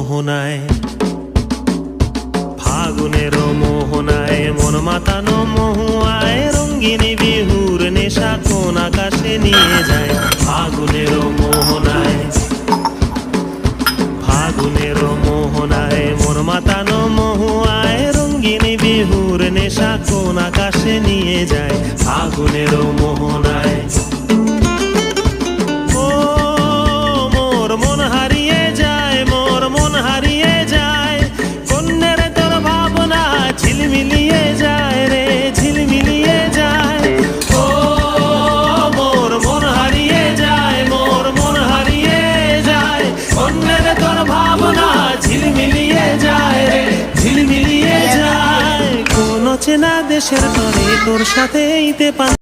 মোহনায়, ফাগুনের মোহনায় মন মাতানো মহুয়ায় রঙ্গিনী বিহুর নেশা কোন আকাশে নিয়ে যায়। ফাগুনের মোহনায়, ফাগুনের মোহনায় মন মাতানো মহুয়ায় রঙ্গিনী বিহুর নেশা কোন আকাশে নিয়ে যায়। ফাগুনের মোহনায় ঝিলমিলিয়ে যায় রে, ঝিলমিলিয়ে যায়। ও মোর মন হারিয়ে যায়, মোর মন হারিয়ে যায়। অন্যের তোর ভাবনা ঝিলমিলিয়ে যায় রে, ঝিলমিলিয়ে যায়। কোন চেনা দেশের তরে তোর সাথে